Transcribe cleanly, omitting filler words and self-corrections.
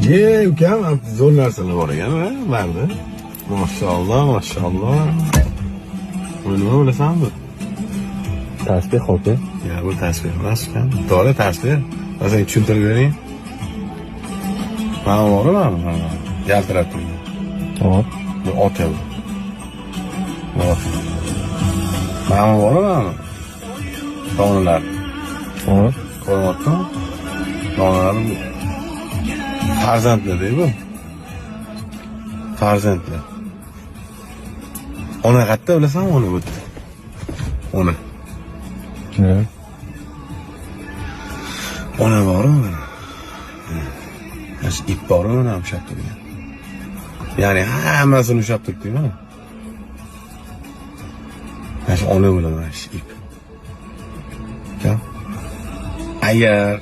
Ukam zo'r narsalar bor ekan, barda. Mashalloh, mashalloh. Buni nima bilasanmi? Tasbih ho'p. Ya, bu tasbih emas ekan. To'g'ri tasbih. Sen tushuntirib bering. Mana bormi? Yaltirab turgan. Hop. Bu ota bu. Mana bormi? To'g'rilar. Hop. Ko'ryaptimi? To'g'rilar farzandlar bu. Farzandlar. Ona qayerda bilasanmi uni bu? Ona. Ne? Ona bormi? Mana ip bormi mana ushlab turgan. Ya'ni hammasini ushlab turibdi-ku. Mana ona bilan mana ip. Agar